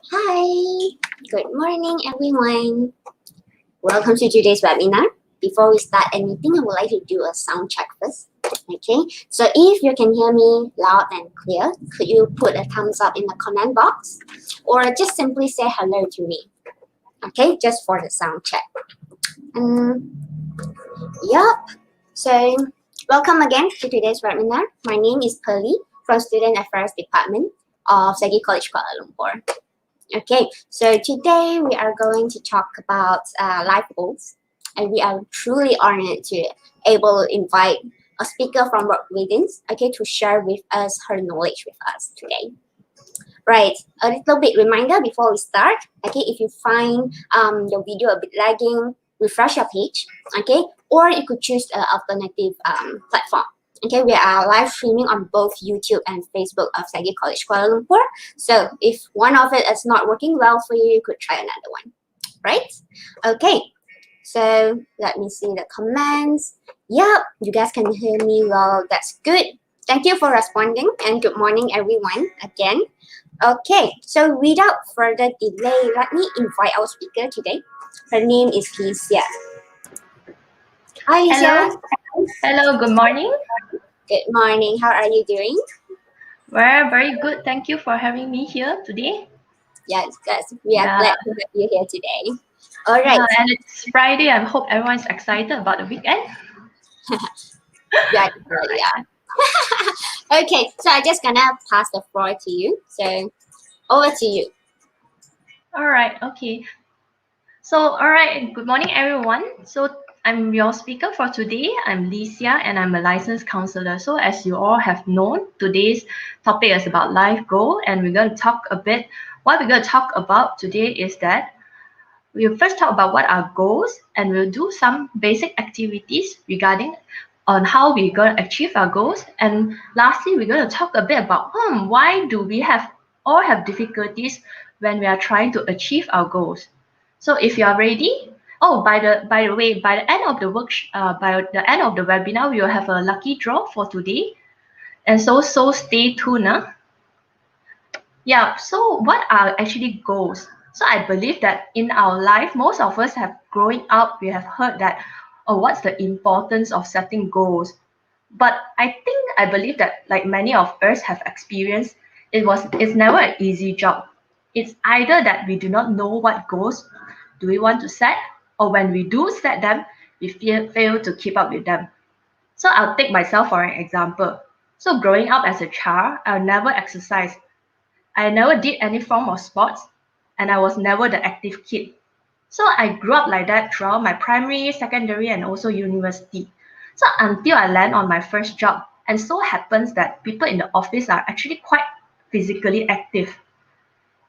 Hi, good morning everyone. Welcome to today's webinar. Before we start anything, I would like to do a sound check first. Okay, so if you can hear me loud and clear, could you put a thumbs up in the comment box or just simply say hello to me? Okay, just for the sound check. Yep, so welcome again to today's webinar. My name is Pearly from Student Affairs Department of Sagi College Kuala Lumpur. Okay, so today we are going to talk about life goals, and we are truly honored to able to invite a speaker from Work Within, okay, to share with us her knowledge with us today. Right, a little bit reminder before we start. Okay, if you find your video a bit lagging, refresh your page. Okay, or you could choose an alternative platform. Okay, we are live streaming on both YouTube and Facebook of Sagi College Kuala Lumpur. So if one of it is not working well for you, you could try another one. Right? Okay. So let me see the comments. Yep, you guys can hear me well. That's good. Thank you for responding and good morning everyone again. Okay, so without further delay, let me invite our speaker today. Her name is Licia. Hi, Licia. Hello, good morning. Good morning. How are you doing? We're very good. Thank you for having me here today. Yes, we are glad to have you here today. All right. And it's Friday. I hope everyone's excited about the weekend. Yeah. Okay, so I'm just gonna pass the floor to you. So over to you. All right. Okay. So, all right. Good morning, everyone. So, I'm your speaker for today. I'm Licia, and I'm a licensed counselor. So, as you all have known, today's topic is about life goal, and we're going to talk a bit. What we're going to talk about today is that we'll first talk about what our goals, and we'll do some basic activities regarding on how we're going to achieve our goals. And lastly, we're going to talk a bit about why do we all have difficulties when we are trying to achieve our goals. So if you are ready, by the way, by the end of the webinar, we will have a lucky draw for today. And so stay tuned. Yeah, so what are actually goals? So I believe that in our life, most of us have growing up, we have heard that, what's the importance of setting goals? But I believe that like many of us have experienced, it's never an easy job. It's either that we do not know what goals do we want to set, or when we do set them, we fail to keep up with them. So I'll take myself for an example. So growing up as a child, I never exercised. I never did any form of sports, and I was never the active kid. So I grew up like that throughout my primary, secondary, and also university. So until I land on my first job, and so happens that people in the office are actually quite physically active,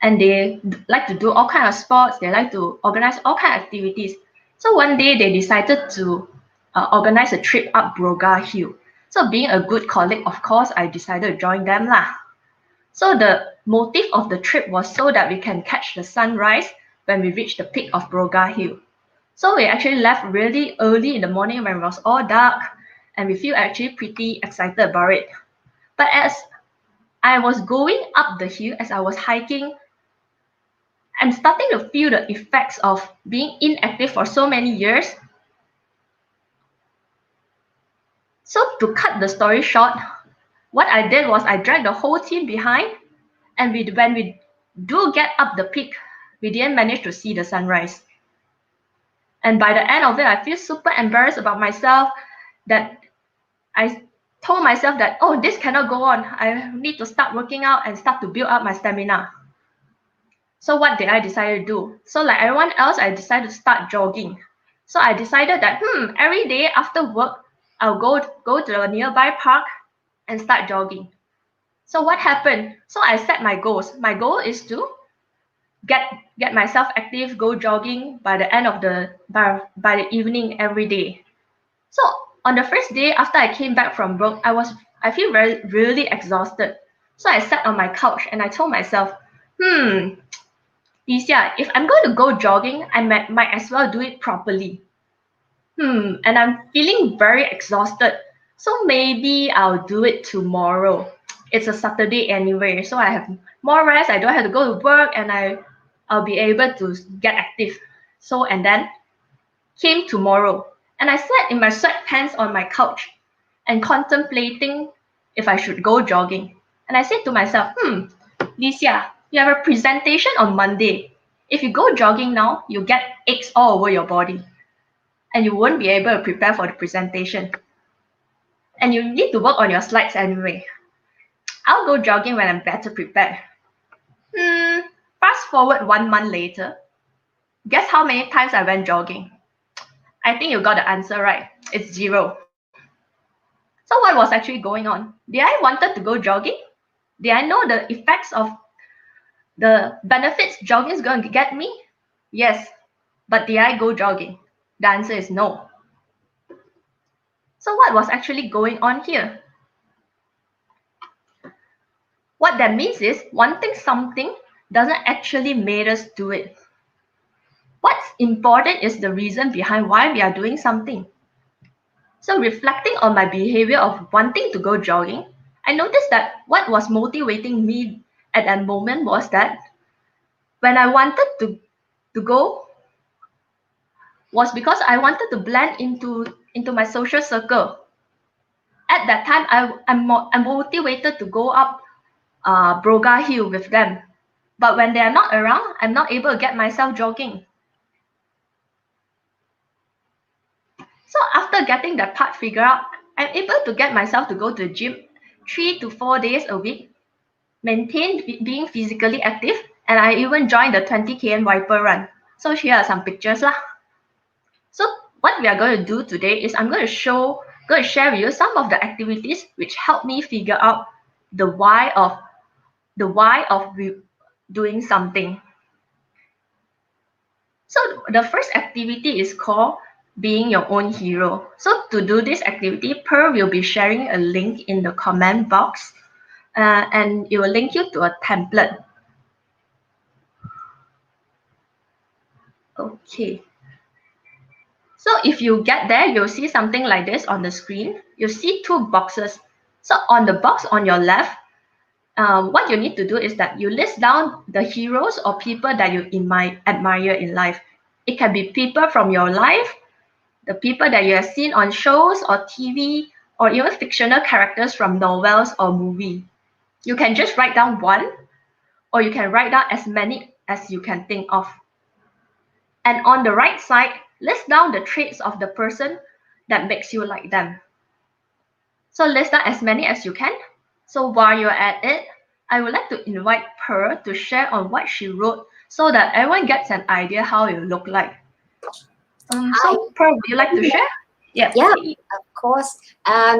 and they like to do all kind of sports. They like to organize all kind of activities. So one day they decided to organize a trip up Broga Hill. So being a good colleague, of course, I decided to join them lah. So the motive of the trip was so that we can catch the sunrise when we reach the peak of Broga Hill. So we actually left really early in the morning when it was all dark, and we feel actually pretty excited about it. But as I was going up the hill, as I was hiking, I'm starting to feel the effects of being inactive for so many years. So to cut the story short, what I did was I dragged the whole team behind, and when we do get up the peak, we didn't manage to see the sunrise. And by the end of it, I feel super embarrassed about myself that I told myself that, oh, this cannot go on. I need to start working out and start to build up my stamina. So what did I decide to do? So like everyone else, I decided to start jogging. So I decided that, every day after work, I'll go to a nearby park and start jogging. So what happened? So I set my goals. My goal is to get myself active, go jogging by the end of by the evening every day. So on the first day after I came back from work, I feel really exhausted. So I sat on my couch and I told myself, Licia, if I'm going to go jogging, I might as well do it properly. And I'm feeling very exhausted. So maybe I'll do it tomorrow. it's a Saturday anyway, so I have more rest. I don't have to go to work, and I'll be able to get active. So, and then came tomorrow, and I sat in my sweatpants on my couch and contemplating if I should go jogging. And I said to myself, Licia, you have a presentation on Monday. If you go jogging now, you get aches all over your body, and you won't be able to prepare for the presentation. And you need to work on your slides anyway. I'll go jogging when I'm better prepared. Fast forward 1 month later, guess how many times I went jogging? I think you got the answer right. It's 0. So what was actually going on? Did I wanted to go jogging? Did I know the effects of the benefits jogging is going to get me? Yes. But did I go jogging? The answer is no. So what was actually going on here? What that means is wanting something doesn't actually make us do it. What's important is the reason behind why we are doing something. So reflecting on my behavior of wanting to go jogging, I noticed that what was motivating me at that moment was that when I wanted to go was because I wanted to blend into my social circle. At that time, I'm motivated to go up Broga Hill with them. But when they are not around, I'm not able to get myself jogging. So after getting that part figured out, I'm able to get myself to go to the gym 3 to 4 days a week, maintain being physically active, and I even joined the 20 km Viper run. So here are some pictures lah. So what we are going to do today is I'm going to share with you some of the activities which help me figure out the why of doing something. So the first activity is called being your own hero. So to do this activity, Pearl will be sharing a link in the comment box, and it will link you to a template. Okay. So if you get there, you'll see something like this on the screen. You see 2 boxes. So on the box on your left, what you need to do is that you list down the heroes or people that you admire in life. It can be people from your life, the people that you have seen on shows or TV, or even fictional characters from novels or movie. You can just write down one, or you can write down as many as you can think of. And on the right side, list down the traits of the person that makes you like them. So list down as many as you can. So while you're at it, I would like to invite Pearl to share on what she wrote so that everyone gets an idea how it will look like. So Pearl, would you like to share? Yeah, of course.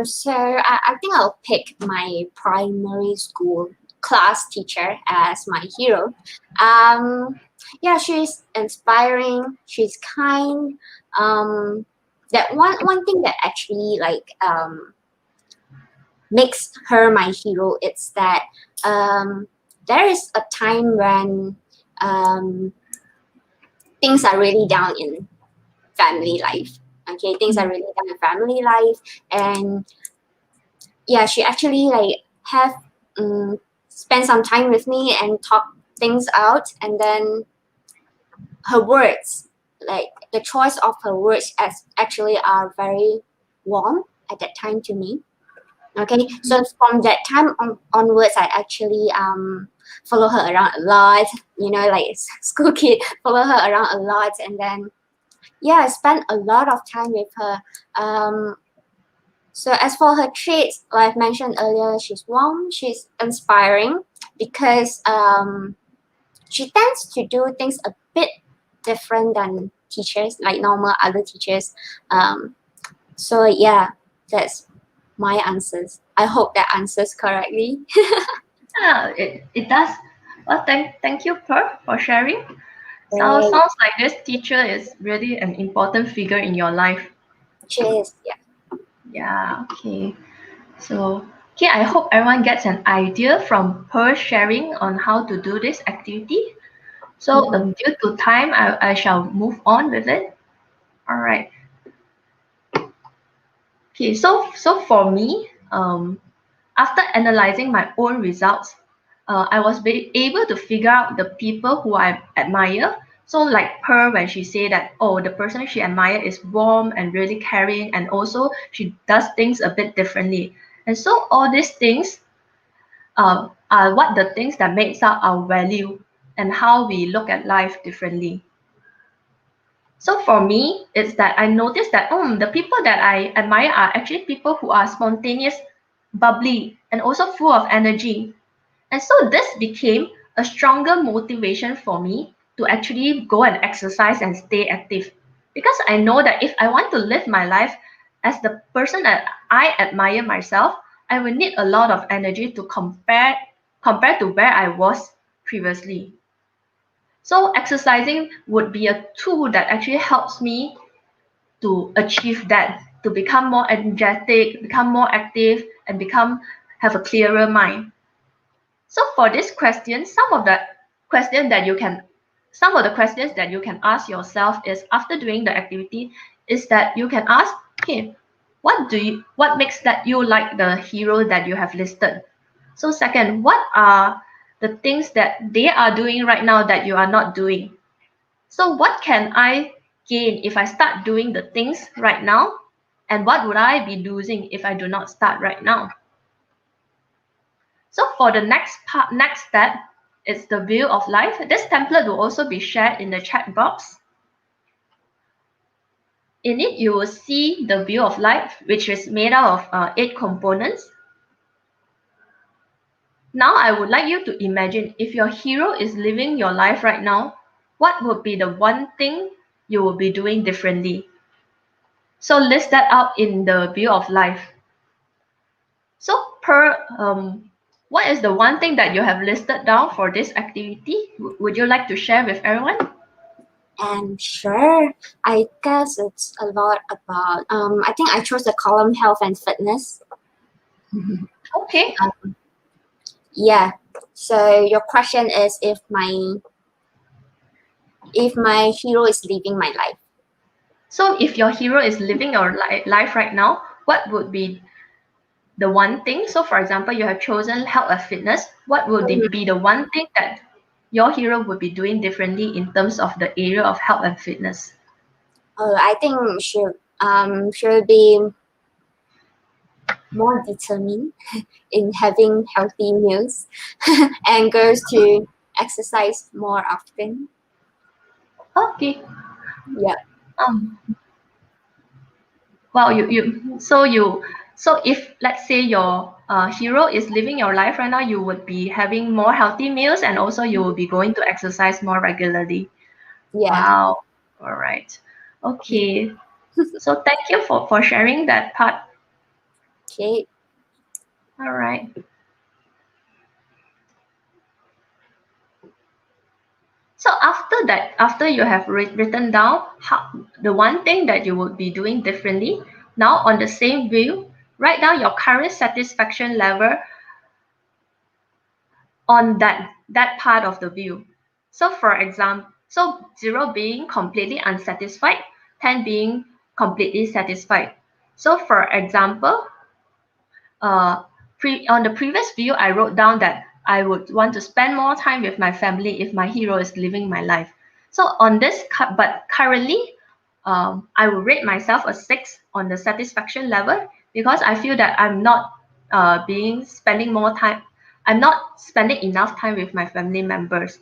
So I think I'll pick my primary school class teacher as my hero. Yeah, she's inspiring. She's kind. That one thing that actually makes her my hero is that there is a time when things are really down in family life. Okay, things are really down in family life, and yeah, she actually have spend some time with me and talk things out, and then her words, like the choice of her words, actually are very warm at that time to me. Okay, so from that time onwards, I actually follow her around a lot. You know, like school kid, follow her around a lot, and then yeah, I spent a lot of time with her. So as for her traits, like I mentioned earlier, she's warm, she's inspiring because she tends to do things a bit different than teachers, like normal other teachers. So yeah, that's my answers. I hope that answers correctly. Yeah, it does. Well, thank you, Pearl, for sharing. So Right. sounds like this teacher is really an important figure in your life. Cheers. Yeah. Yeah, okay. So, okay, I hope everyone gets an idea from her sharing on how to do this activity. So, due to time, I shall move on with it. All right. Okay, so for me, After analyzing my own results, I was able to figure out the people who I admire. So like Pearl, when she said that, oh, the person she admires is warm and really caring, and also she does things a bit differently. And so all these things are what the things that makes up our value and how we look at life differently. So for me, it's that I noticed that the people that I admire are actually people who are spontaneous, bubbly, and also full of energy. And so this became a stronger motivation for me to actually go and exercise and stay active. Because I know that if I want to live my life as the person that I admire myself, I will need a lot of energy to compare to where I was previously. So exercising would be a tool that actually helps me to achieve that, to become more energetic, become more active, and have a clearer mind. So for this question, some of the questions that you can ask yourself is after doing the activity is that you can ask, okay, what makes that you like the hero that you have listed? So second, what are the things that they are doing right now that you are not doing? So what can I gain if I start doing the things right now? And what would I be losing if I do not start right now? So for the next step, it's the view of life. This template will also be shared in the chat box. In it, you will see the view of life, which is made out of 8 components. Now I would like you to imagine if your hero is living your life right now, what would be the one thing you will be doing differently? So list that out in the view of life. So what is the one thing that you have listed down for this activity? Would you like to share with everyone? And sure, I guess it's a lot about, I think I chose the column health and fitness. Okay. Yeah, so your question is if my hero is living my life. So if your hero is living your life right now, what would be the one thing? So for example, you have chosen health and fitness. What would be the one thing that your hero would be doing differently in terms of the area of health and fitness? I think should be more determined in having healthy meals and goes to exercise more often. Okay. Yeah. Um, well, so if let's say your hero is living your life right now, you would be having more healthy meals and also you will be going to exercise more regularly. Yeah. Wow. All right. Okay. So thank you for sharing that part. Okay. All right. So after that, after you have written down the one thing that you would be doing differently, now on the same view, write down your current satisfaction level on that part of the view. So for example, so 0 being completely unsatisfied, 10 being completely satisfied. So for example, on the previous view, I wrote down that I would want to spend more time with my family if my hero is living my life. So on this, but currently, I will rate myself a 6 on the satisfaction level because I feel that I'm not spending more time. I'm not spending enough time with my family members.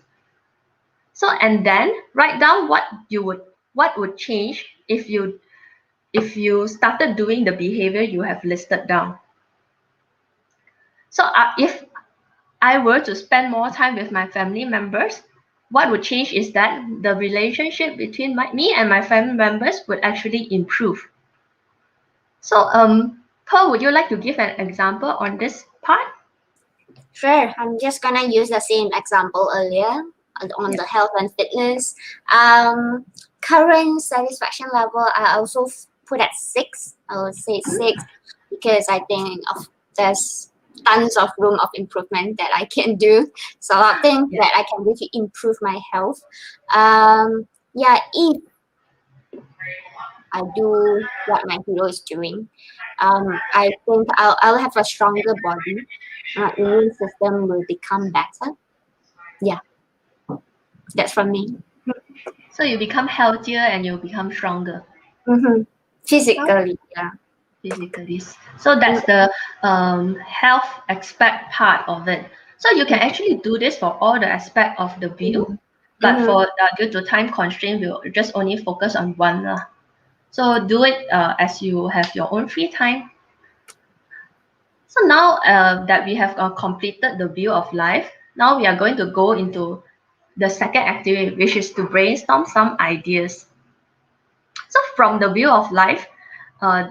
So and then write down what would change if you started doing the behavior you have listed down. So if I were to spend more time with my family members, what would change is that the relationship between me and my family members would actually improve. So, Pearl, would you like to give an example on this part? Sure. I'm just gonna use the same example earlier on the health and fitness. Current satisfaction level, I also put at 6. I would say 6 because I think there's tons of room of improvement that I can do. So I think that I can do to improve my health. Yeah, if I do what my hero is doing. I think I'll have a stronger body. My immune system will become better. Yeah, that's from me. So you become healthier and you become stronger Mm-hmm. Physically, yeah. physically. So that's the health aspect part of it. So you can actually do this for all the aspect of the view, but Mm-hmm. for due to time constraint, we'll just only focus on one. So do it as you have your own free time. So now that we have completed the view of life, now we are going to go into the second activity, which is to brainstorm some ideas. So from the view of life, uh,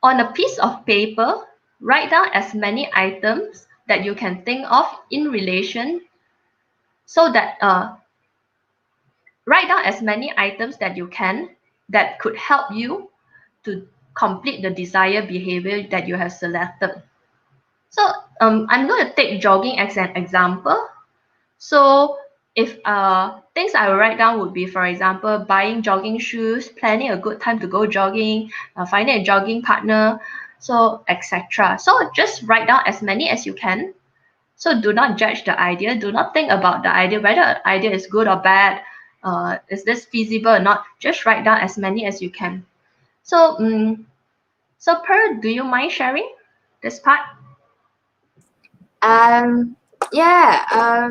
on a piece of paper, write down as many items that you can think of in relation so that write down as many items that you can that could help you to complete the desired behavior that you have selected. So I'm going to take jogging as an example. So if things I will write down would be, for example, buying jogging shoes, planning a good time to go jogging, finding a jogging partner, so etc. So just write down as many as you can. So do not judge the idea. Do not think about the idea, whether the idea is good or bad. Is this feasible or not? Just write down as many as you can. So, so Per, do you mind sharing this part? Yeah.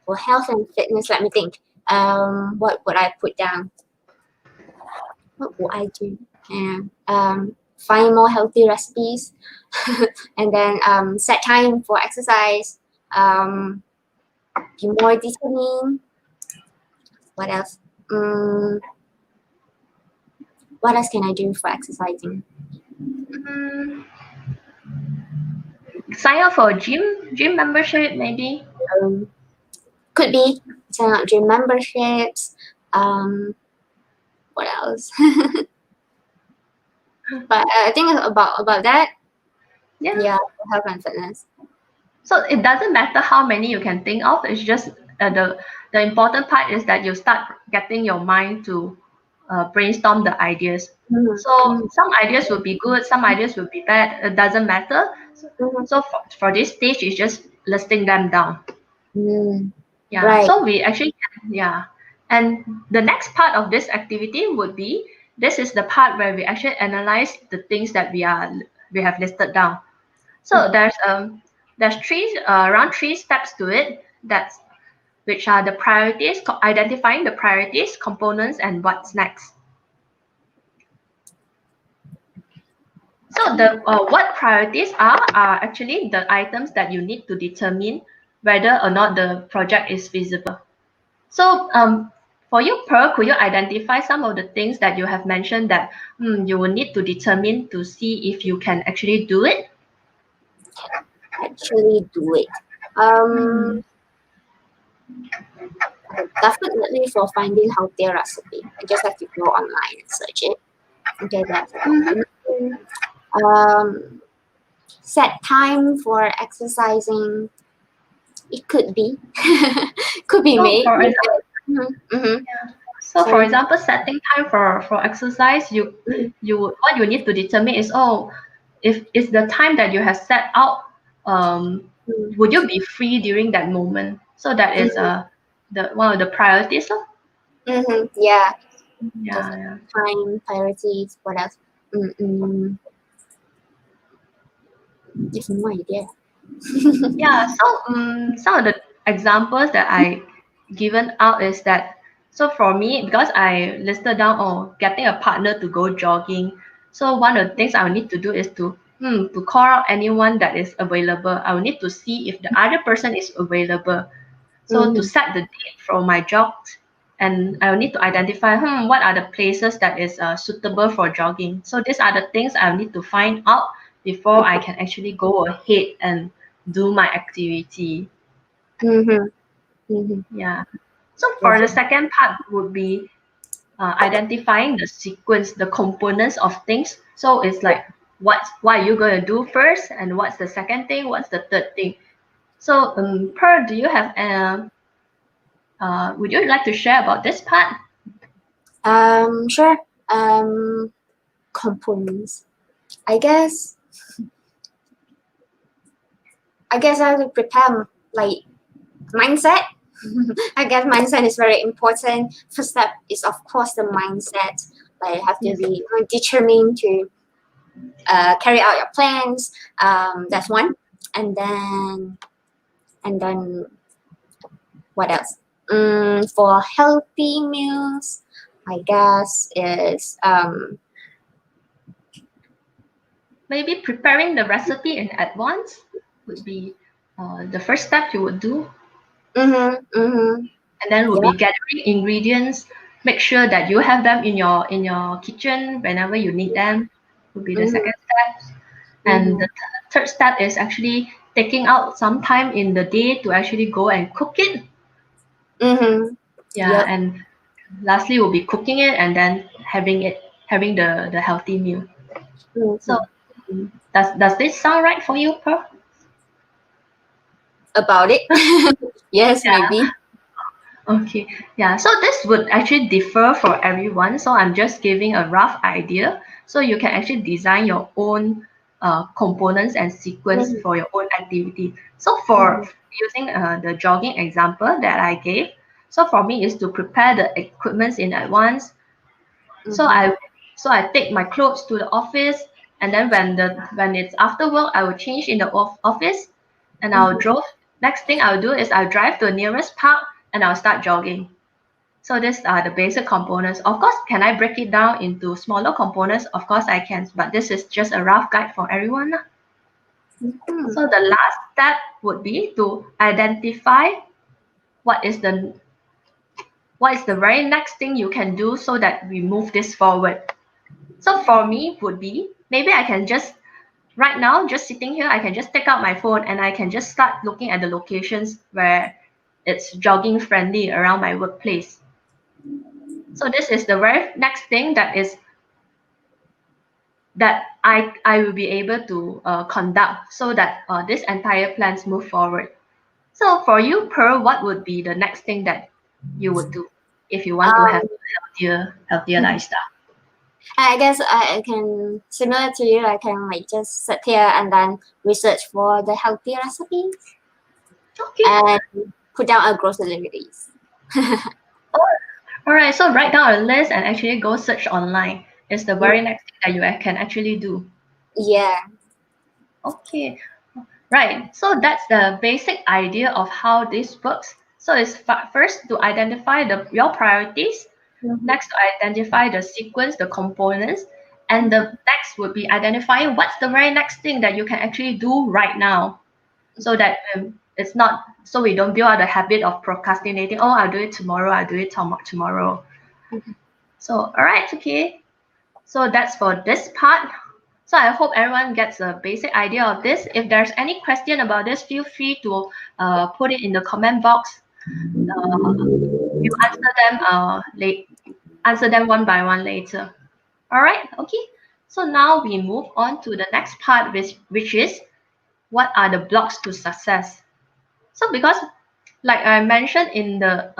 For health and fitness, let me think. What would I put down? What would I do? Yeah. Find more healthy recipes, and then set time for exercise. Be more determined. What else? What else can I do for exercising? Mm, sign up for a gym membership maybe. Could be sign up gym memberships. What else? But I think about that. Yeah. Yeah, health and fitness. So it doesn't matter how many you can think of. It's just the important part is that you start getting your mind to brainstorm the ideas. So some ideas will be good, some ideas will be bad. It doesn't matter. So for this stage, it's just listing them down. Yeah. Right. So we actually yeah. And the next part of this activity would be this is the part where we actually analyze the things that we have listed down. So there's around three steps to it. That's which are the priorities, identifying the priorities, components, and what's next. So the what priorities are actually the items that you need to determine whether or not the project is feasible. So for you, Pearl, could you identify some of the things that you have mentioned that you will need to determine to see if you can actually do it? Actually do it. Definitely for finding healthier recipe. I just have to go online and search it. Okay, that's set time for exercising. It could be. Could be So made. for example, Mm-hmm. So for Sorry. example, setting time for exercise, you what you need to determine is if it's the time that you have set out, would you be free during that moment? So that is the one of the priorities. Mm-hmm. Yeah. Just Yeah, time, priorities, what else? Just no idea. yeah. So some of the examples that I given out is that so for me because I listed down getting a partner to go jogging. So one of the things I will need to do is to call out anyone that is available. I will need to see if the other person is available. So to set the date for my jogs, and I will need to identify what are the places that is suitable for jogging. So these are the things I will need to find out before I can actually go ahead and do my activity. Mm-hmm. Mm-hmm. Yeah. So for the second part would be identifying the sequence, the components of things. So it's like what are you going to do first, and what's the second thing, what's the third thing. So Per, do you have would you like to share about this part? Sure. Components. I guess I will prepare like mindset. I guess mindset is very important. First step is of course the mindset. Like you have to Yes. be determined to carry out your plans. That's one. And then what else? For healthy meals, I guess is Maybe preparing the recipe in advance would be the first step you would do. And then would yeah. be gathering ingredients. Make sure that you have them in your kitchen whenever you need them. Would be the Mm-hmm, second step. And the third step is actually taking out some time in the day to actually go and cook it. mm-hmm. Yeah, Yep. and lastly will be cooking it and then having the healthy meal. So Mm-hmm. does this sound right for you, Pearl? About it. Yes, Yeah. maybe. Okay. Yeah. So this would actually differ for everyone. So I'm just giving a rough idea. So you can actually design your own components and sequence Mm-hmm, for your own activity. So for using the jogging example that I gave, so for me is to prepare the equipments in advance. So mm-hmm, I take my clothes to the office, and then when it's after work, I will change in the office, and I'll mm-hmm. drove. Next thing I'll do is I'll drive to the nearest park and I'll start jogging. So these are the basic components. Of course, can I break it down into smaller components? Of course I can, but this is just a rough guide for everyone. Mm-hmm. So the last step would be to identify what is the what is the very next thing you can do so that we move this forward. So for me would be maybe I can just right now just sitting here I can just take out my phone and I can just start looking at the locations where it's jogging friendly around my workplace. So this is the very next thing that I will be able to conduct so that this entire plans move forward. So for you, Pearl, what would be the next thing that you would do if you want to have Um, a healthier lifestyle? I guess I can similar to you. I can like just sit here and then research for the healthy recipes Okay. and put down a grocery list. All right. So write down a list and actually go search online. Is the very next thing that you can actually do. Yeah. Okay. Right. So that's the basic idea of how this works. So it's first to identify your priorities. Mm-hmm. Next, to identify the sequence, the components, and the next would be identifying what's the very next thing that you can actually do right now, so that it's not so we don't build out the habit of procrastinating. Oh, I'll do it tomorrow. I'll do it tomorrow. So, all right, okay. So that's for this part. So I hope everyone gets a basic idea of this. If there's any question about this, feel free to put it in the comment box. You answer them one by one later. All right, okay. So now we move on to the next part, which is what are the blocks to success. So because, like I mentioned in the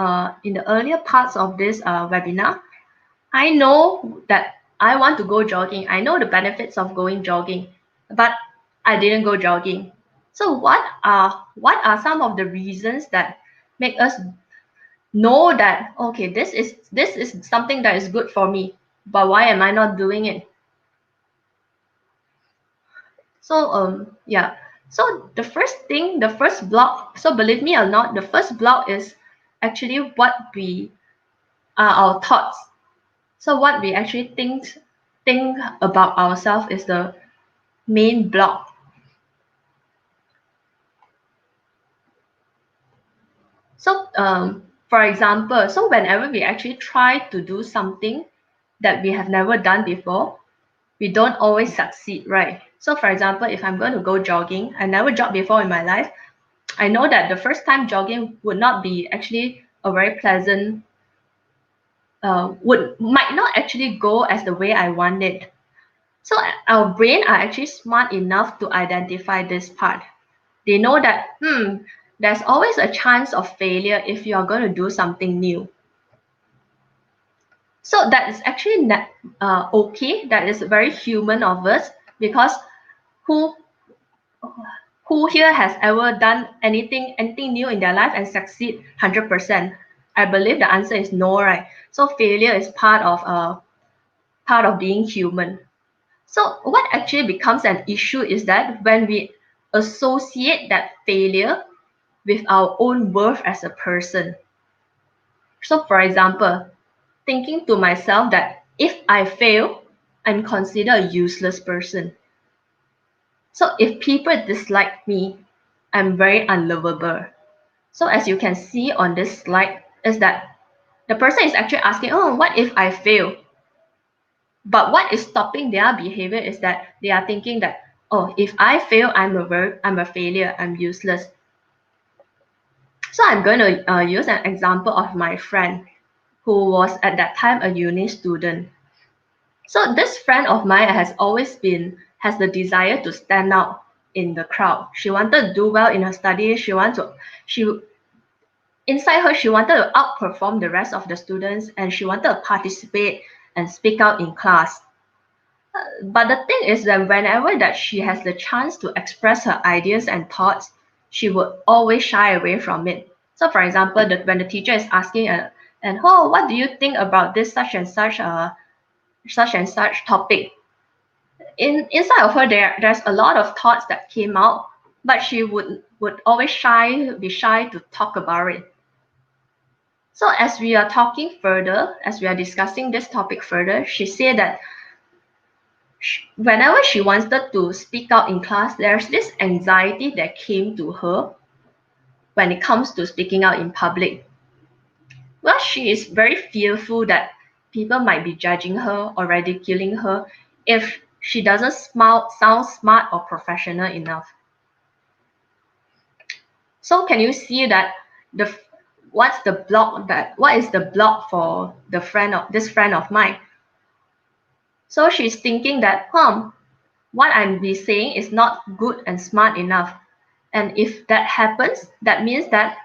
earlier parts of this webinar, I know that I want to go jogging. I know the benefits of going jogging, but I didn't go jogging. So what are some of the reasons that make us know that okay, this is something that is good for me, but why am I not doing it? So yeah. So the first block, so believe me or not, the first block is actually what we are our thoughts. So what we actually think about ourselves is the main block. So for example, so whenever we actually try to do something that we have never done before, we don't always succeed, right? So for example, if I'm going to go jogging, I never jogged before in my life. I know that the first time jogging would not be actually a very pleasant, would might not actually go as the way I want it. So our brain are actually smart enough to identify this part. They know that there's always a chance of failure if you are going to do something new. So that is actually not, okay. That is very human of us, because who who here has ever done anything new in their life and succeed 100%? I believe the answer is no, right? So failure is part of being human. So what actually becomes an issue is that when we associate that failure with our own worth as a person. So for example, thinking to myself that if I fail, I'm considered a useless person. So if people dislike me, I'm very unlovable. So as you can see on this slide, is that the person is actually asking, oh, what if I fail? But what is stopping their behavior is that they are thinking that, oh, if I fail, I'm a failure, I'm useless. So I'm going to use an example of my friend who was at that time a uni student. So this friend of mine has the desire to stand out in the crowd. She wanted to do well in her studies. Inside her, she wanted to outperform the rest of the students, and she wanted to participate and speak out in class. But the thing is that whenever that she has the chance to express her ideas and thoughts, she would always shy away from it. So, for example, when the teacher is asking, and oh, what do you think about this such and such topic? Inside of her, there's a lot of thoughts that came out, but she would always be shy to talk about it. So as we are talking further, as we are discussing this topic further, she said that whenever she wanted to speak out in class, there's this anxiety that came to her when it comes to speaking out in public. Well, she is very fearful that people might be judging her or ridiculing her if she doesn't sound smart or professional enough. So can you see that the what is the block for this friend of mine? So she's thinking that, what I'm be saying is not good and smart enough. And if that happens, that means that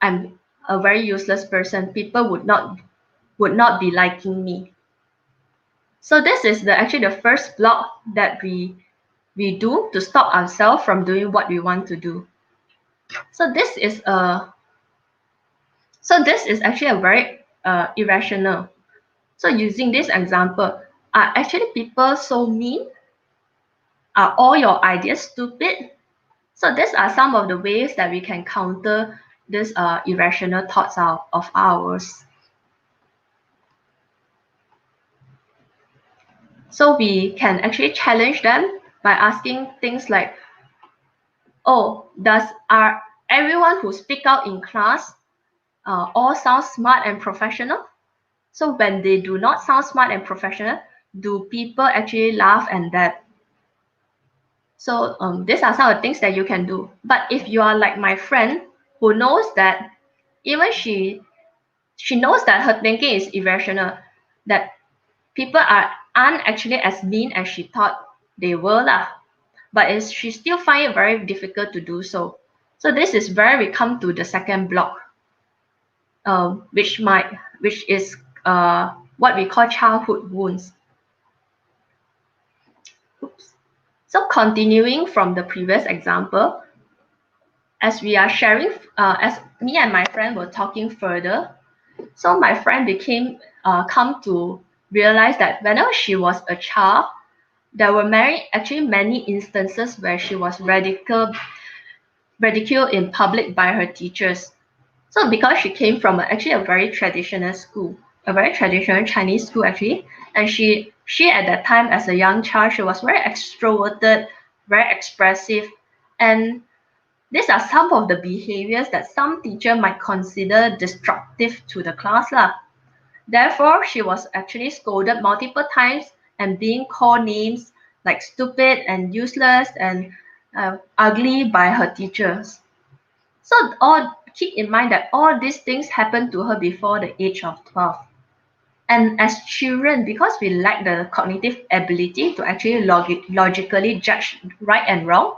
I'm a very useless person. People would not be liking me. So this is actually the first block that we do to stop ourselves from doing what we want to do. So this is actually a very irrational. So using this example, are actually people so mean? Are all your ideas stupid? So these are some of the ways that we can counter this irrational thoughts of ours. So we can actually challenge them by asking things like, oh, are everyone who speak out in class all sound smart and professional? So when they do not sound smart and professional, do people actually laugh at that? So these are some of the things that you can do. But if you are like my friend who knows that even she knows that her thinking is irrational, that people aren't actually as mean as she thought they were lah. But she still find it very difficult to do so. So this is where we come to the second block, which is what we call childhood wounds. Oops. So continuing from the previous example, as we are sharing, as me and my friend were talking further, so my friend come to realize that whenever she was a child, there were many instances where she was ridiculed in public by her teachers. So because she came from actually a very traditional school, a very traditional Chinese school actually, and she at that time as a young child, she was very extroverted, very expressive, and these are some of the behaviors that some teacher might consider destructive to the class lah. Therefore, she was actually scolded multiple times and being called names like stupid and useless and ugly by her teachers. So keep in mind that all these things happened to her before the age of 12. And as children, because we lack the cognitive ability to actually logically judge right and wrong,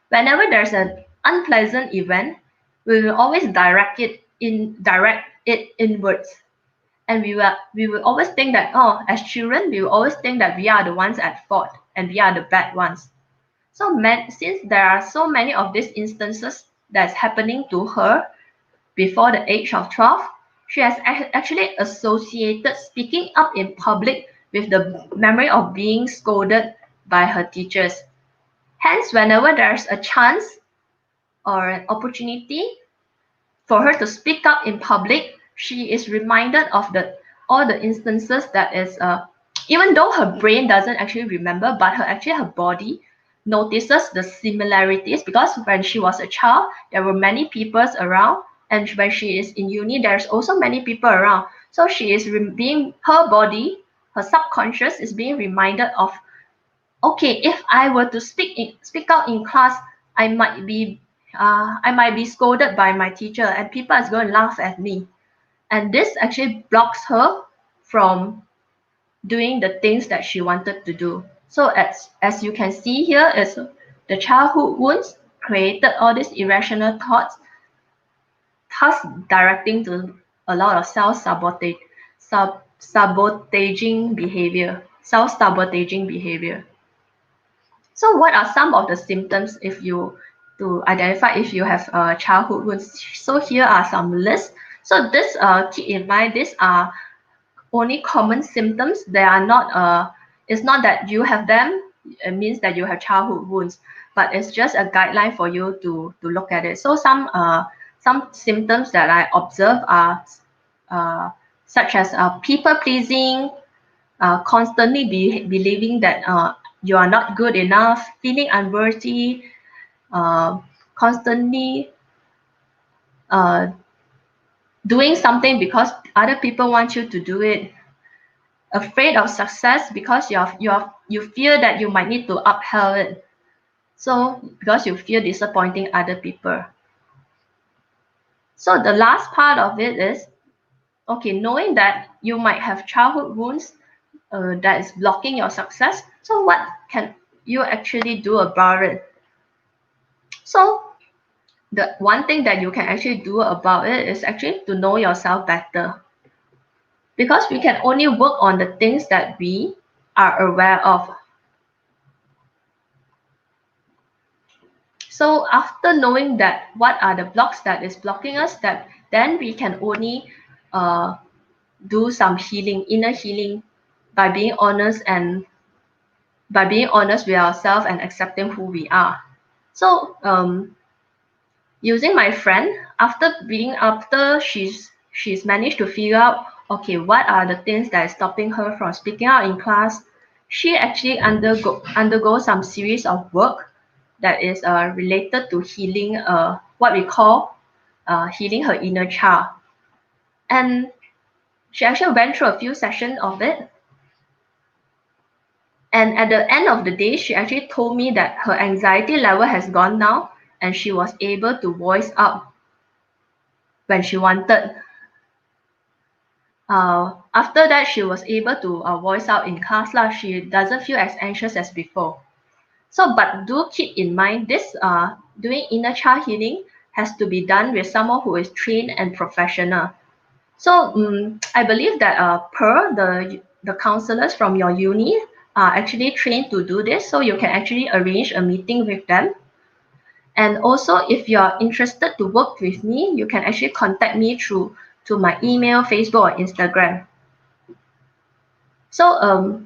whenever there's an unpleasant event, we will always direct it inwards. And we will always think that, oh, as children, we will always think that we are the ones at fault and we are the bad ones. So since there are so many of these instances that's happening to her before the age of 12, she has actually associated speaking up in public with the memory of being scolded by her teachers. Hence, whenever there's a chance or an opportunity for her to speak up in public, she is reminded of all the instances that is even though her brain doesn't actually remember, but her body notices the similarities, because when she was a child there were many people around, and when she is in uni there's also many people around. So she is her body, her subconscious is being reminded of, okay, if I were to speak out in class, I might be scolded by my teacher and people is going to laugh at me. And this actually blocks her from doing the things that she wanted to do. So as you can see here, is the childhood wounds created all these irrational thoughts, thus directing to a lot of self-sabotaging behavior. So what are some of the symptoms to identify if you have childhood wounds? So here are some lists. So this keep in mind, these are only common symptoms. They are not it's not that you have them, it means that you have childhood wounds, but it's just a guideline for you to look at it. So some symptoms that I observe are such as people pleasing, constantly believing that you are not good enough, feeling unworthy, constantly doing something because other people want you to do it, afraid of success because you fear that you might need to uphold it. So because you fear disappointing other people. So the last part of it is, okay, knowing that you might have childhood wounds that is blocking your success. So what can you actually do about it? So the one thing that you can actually do about it is actually to know yourself better. Because we can only work on the things that we are aware of. So after knowing that what are the blocks that is blocking us, that then we can only do some healing, inner healing, by being honest with ourselves and accepting who we are. So using my friend, after she's managed to figure out, okay, what are the things that is stopping her from speaking out in class, she actually undergo some series of work that is related to healing, what we call healing her inner child. And she actually went through a few sessions of it. And at the end of the day, she actually told me that her anxiety level has gone down and she was able to voice out when she wanted. After that, she was able to voice out in class. She doesn't feel as anxious as before. So, but do keep in mind, this doing inner child healing has to be done with someone who is trained and professional. So I believe that the counselors from your uni are actually trained to do this. So you can actually arrange a meeting with them. And also, if you're interested to work with me, you can actually contact me to my email, Facebook, or Instagram. So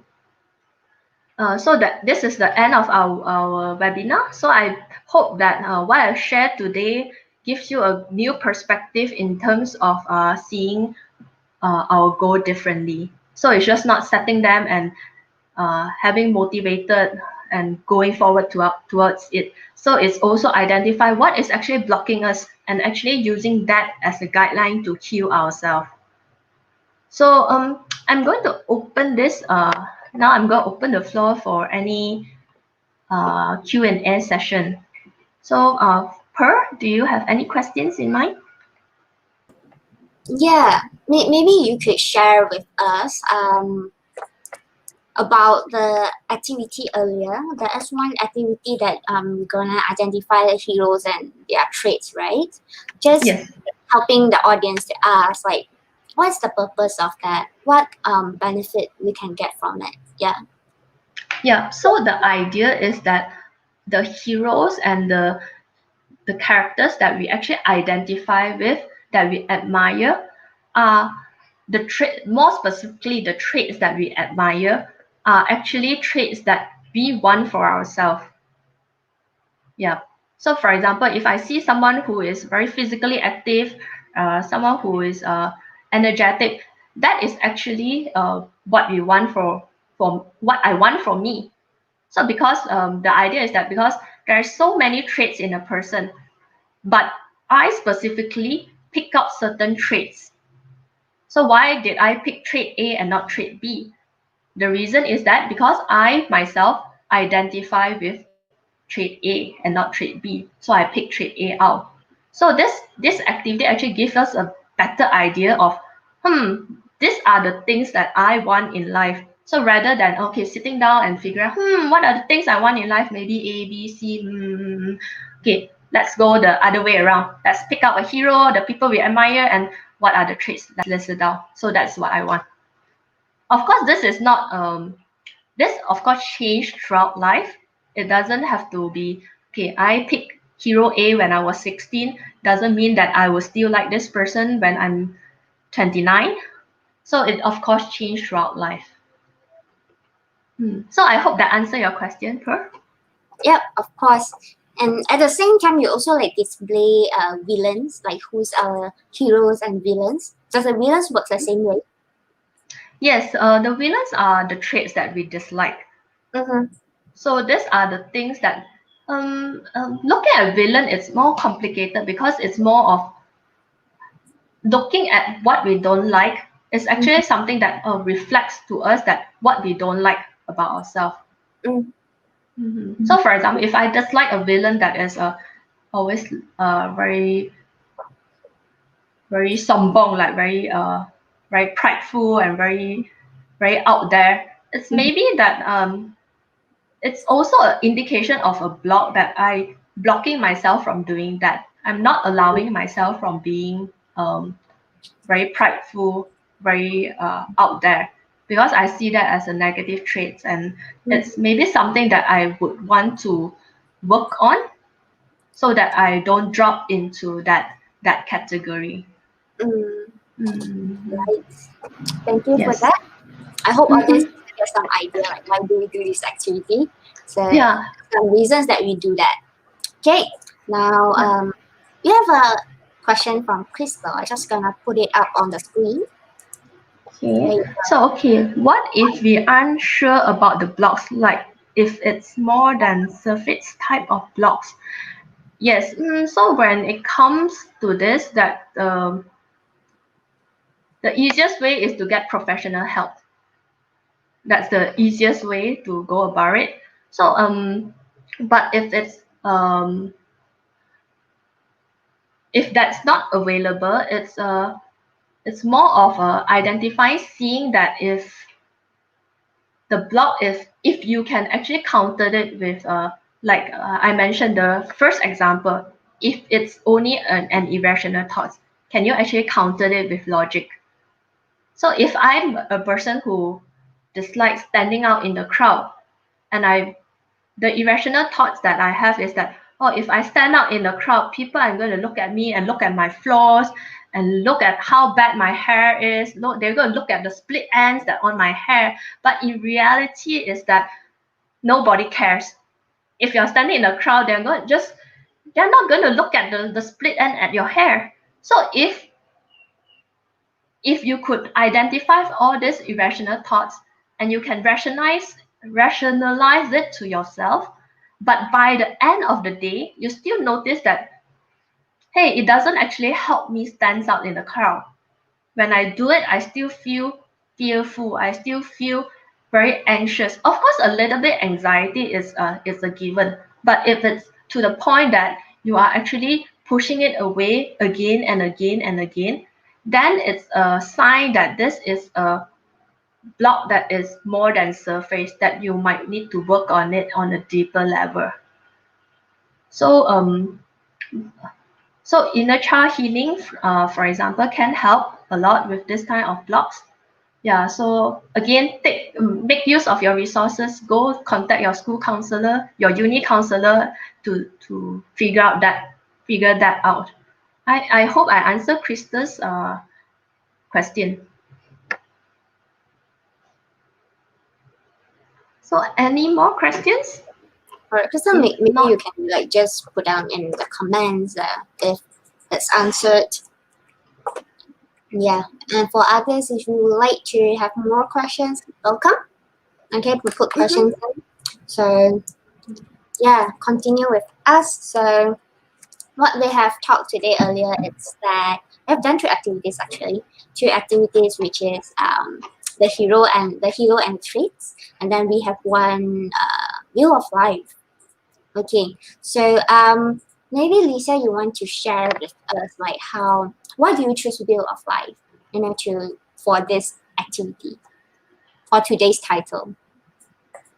so that this is the end of our webinar. So I hope that what I shared today gives you a new perspective in terms of seeing our goal differently. So it's just not setting them and having motivated and going forward towards it. So it's also identify what is actually blocking us and actually using that as a guideline to heal ourselves. So I'm going to open this. Now I'm going to open the floor for any Q&A session. So Per, do you have any questions in mind? Yeah, maybe you could share with us about the activity earlier. There is one activity that we're gonna identify the heroes and their traits, right? Just Yes. helping the audience to ask, like, what's the purpose of that? What benefit we can get from it? Yeah. Yeah, so the idea is that the heroes and the characters that we actually identify with, that we admire, are the trait, more specifically, the traits that we admire are actually traits that we want for ourselves. Yeah. So, for example, if I see someone who is very physically active, someone who is energetic, that is actually what we want for what I want for me. So, because the idea is that because there are so many traits in a person, but I specifically pick up certain traits. So why did I pick trait A and not trait B? The reason is that because I myself identify with trait A and not trait B, so I pick trait A out. So this activity actually gives us a better idea of these are the things that I want in life. So rather than okay sitting down and figure out what are the things I want in life, maybe A, B, C, okay, let's go the other way around. Let's pick up a hero, the people we admire, and what are the traits that's listed down. So that's what I want. Of course, this is not this of course changed throughout life. It doesn't have to be okay. I pick hero A when I was 16. Doesn't mean that I will still like this person when I'm 29. So it of course changed throughout life. So I hope that answer your question, Per. Yep, of course. And at the same time, you also like display villains, like who's our heroes and villains. Does the villains work the same way? Yes, the villains are the traits that we dislike. Mm-hmm. So these are the things that looking at villain is more complicated because it's more of looking at what we don't like is actually something that reflects to us that what we don't like about ourselves. So, for example, if I dislike a villain that is always very very sombong, like very prideful and very out there, it's maybe that it's also an indication of a block that I blocking myself from doing that. I'm not allowing myself from being very prideful, very out there, because I see that as a negative trait, and it's maybe something that I would want to work on, so that I don't drop into that category. Right. Thank you for Yes. that. I hope audience get some idea like why do we do this activity. So Yeah. some reasons that we do that. Okay. Now we have a question from Crystal. I'm just gonna put it up on the screen. Okay. Okay. So, okay, what if we aren't sure about the blocks, like if it's more than surface type of blocks? Yes. So when it comes to this, that the easiest way is to get professional help. That's the easiest way to go about it. So but if that's not available, it's more of identifying, seeing that if the block is, if you can actually counter it with like I mentioned the first example, if it's only an irrational thought, can you actually counter it with logic? So if I'm a person who dislikes standing out in the crowd, and the irrational thoughts that I have is that, oh, if I stand out in the crowd, people are going to look at me and look at my flaws and look at how bad my hair is. No, they're going to look at the split ends that on my hair. But in reality is that nobody cares. If you're standing in a crowd, they're not going to look at the split end at your hair. So if you could identify all these irrational thoughts and you can rationalize it to yourself, but by the end of the day you still notice that, hey, it doesn't actually help me stand out in the crowd. When I do it, I still feel fearful, I still feel very anxious. Of course, a little bit anxiety is a given, but if it's to the point that you are actually pushing it away again and again and again, then it's a sign that this is a block that is more than surface, that you might need to work on it on a deeper level. So so inner child healing, for example, can help a lot with this kind of blogs. Yeah, so again, make use of your resources. Go contact your school counselor, your uni counselor to figure that out. I hope I answered Krista's question. So any more questions? Alright, Crystal, If maybe not, you can like just put down in the comments if it's answered. Yeah, and for others, if you would like to have more questions, welcome. Okay, we put questions in. So yeah, continue with us. So what we have talked today earlier is that we have done two activities actually. Two activities which is the hero and traits, and then we have one view of life. Okay, so maybe Lisa, you want to share with us like why do you choose view of life, for this activity, for today's title?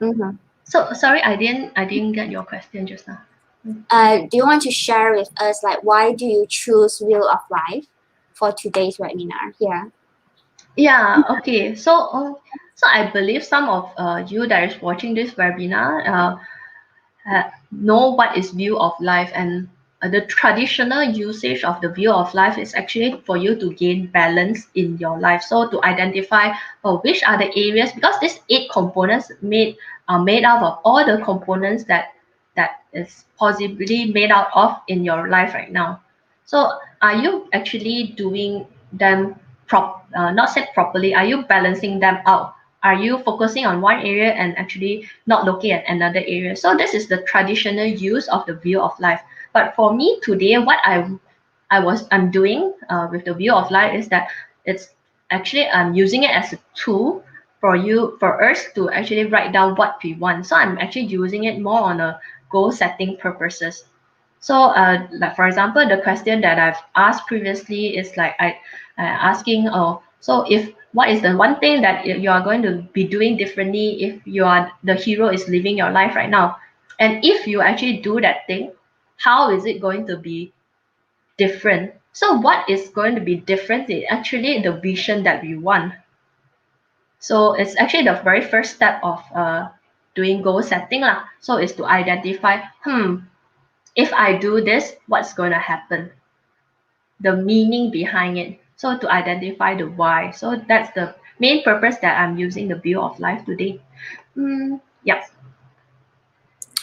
Mm-hmm. so sorry, I didn't get your question just now. Do you want to share with us like why do you choose Wheel of Life for today's webinar? Yeah. Yeah, okay. So I believe some of you that is watching this webinar know what is view of life, and the traditional usage of the view of life is actually for you to gain balance in your life. So to identify which are the areas, because these 8 components are made out of all the components that is possibly made out of in your life right now. So are you actually doing them not said properly? Are you balancing them out? Are you focusing on one area and actually not looking at another area? So this is the traditional use of the view of life. But for me today, what I'm doing with the view of life is that it's actually I'm using it as a tool for us to actually write down what we want. So I'm actually using it more on a goal setting purposes. So, like for example, the question that I've asked previously is like asking, oh, so if what is the one thing that you are going to be doing differently if you are the hero is living your life right now, and if you actually do that thing, how is it going to be different? So, what is going to be different is actually the vision that we want. So it's actually the very first step of doing goal setting lah. So it's to identify, if I do this, what's going to happen? The meaning behind it. So to identify the why. So that's the main purpose that I'm using the view of life today. Yeah.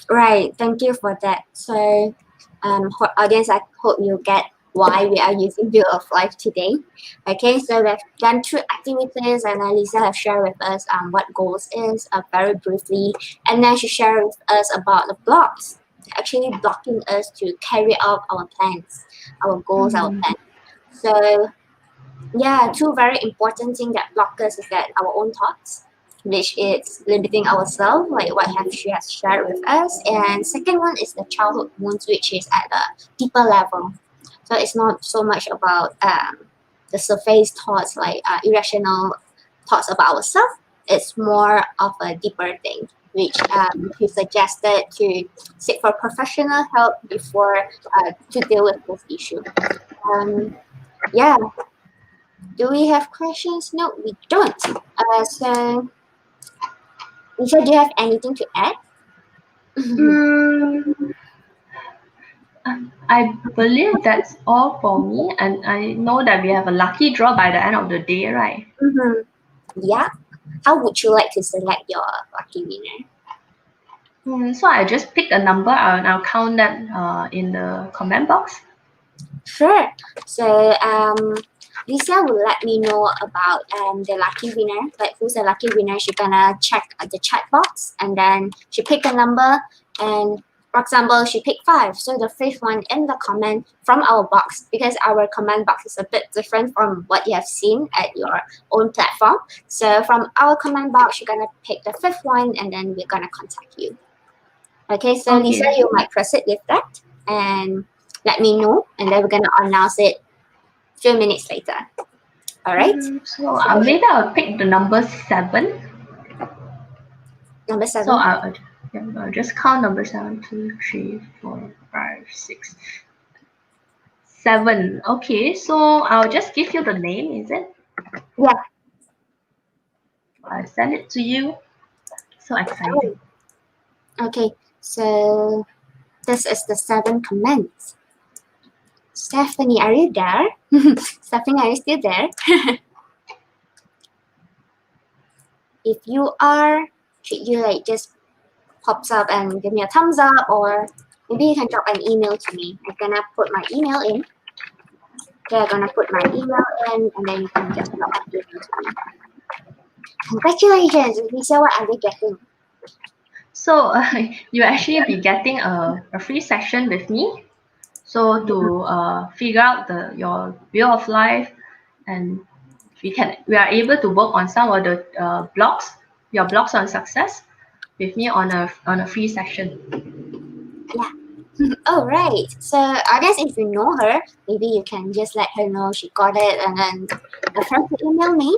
Right. Thank you for that. So, audience, I hope you get why we are using Wheel of Life today. Okay, so we've done two activities, and Lisa have shared with us what goals is very briefly, and then she shared with us about the blocks, actually blocking us to carry out our plans, our goals, our plans. So, yeah, two very important things that block us is that our own thoughts, which is limiting ourselves, like what she has shared with us. And second one is the childhood wounds, which is at a deeper level. So it's not so much about the surface thoughts, like irrational thoughts about ourselves. It's more of a deeper thing, which we suggested to seek for professional help before to deal with this issue. Yeah. Do we have questions? No, we don't. So, Lisa, do you have anything to add? Mm, I believe that's all for me, and I know that we have a lucky draw by the end of the day, right? Yeah. How would you like to select your lucky winner? So I just pick a number and I'll count that in the comment box. Sure. So, Lisa will let me know about the lucky winner. Like who's the lucky winner? She's gonna check the chat box, and then she pick a number. And for example, she picked 5. So the fifth one in the comment from our box, because our comment box is a bit different from what you have seen at your own platform. So from our comment box, you're gonna pick the 5th one, and then we're gonna contact you. Okay. So Okay. Lisa, you might proceed with that, and let me know, and then we're gonna announce it a few minutes later. All right. So maybe I'll pick the number 7. Number 7. So I'll just count number 7, 2, 3, 4, 5, 6, 7. Okay, so I'll just give you the name, is it? Yeah. I'll send it to you. So exciting. Okay, so this is the 7 comments. Stephanie, are you there? Stephanie, are you still there? If you are, should you like just pops up and give me a thumbs up, or maybe you can drop an email to me. I'm gonna put my email in. Okay, I'm gonna put my email in, and then you can just drop an email to me. Congratulations, Lisa, what are you getting? So you actually be getting a free session with me. So to figure out your view of life, and we are able to work on some of the your blogs on success with me on a free session. Oh, right. So I guess if you know her, maybe you can just let her know she got it, and then refer to email me.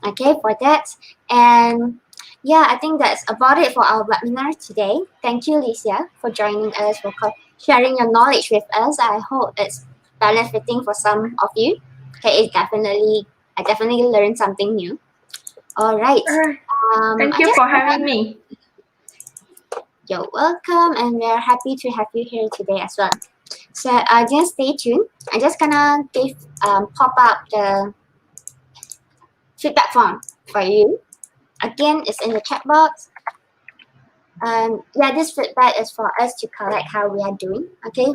Okay, for that. And yeah, I think that's about it for our webinar today. Thank you, Licia, for joining us, for sharing your knowledge with us. I hope it's benefiting for some of you. Okay, I definitely learned something new. All right. Thank I you just for having me. You're welcome, and we're happy to have you here today as well. So just stay tuned. I'm just gonna pop up the feedback form for you. Again, it's in the chat box. Yeah, this feedback is for us to collect how we are doing. Okay,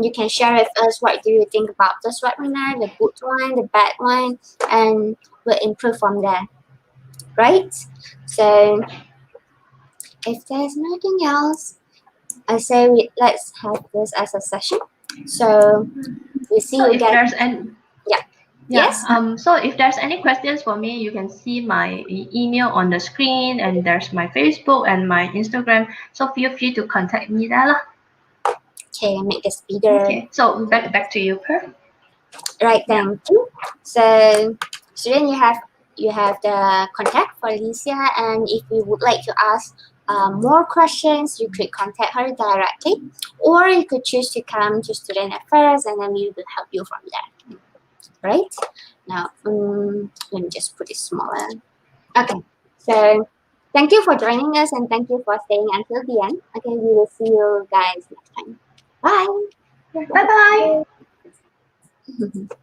you can share with us what do you think about this webinar, the good one, the bad one, and we'll improve from there. Right? So if there's nothing else, I say let's have this as a session. So we see So you if guys. there's any Yeah. Yes. So if there's any questions for me, you can see my email on the screen, and there's my Facebook and my Instagram. So feel free to contact me there lah. Okay, make this bigger. Okay, so back to you, Per. Right, thank you. So student, you have the contact for Alicia, and if you would like to ask more questions, you could contact her directly, or you could choose to come to Student Affairs, and then we will help you from there. Right? Now, let me just put it smaller. Okay, so thank you for joining us, and thank you for staying until the end. Okay, we will see you guys next time. Bye. Bye bye.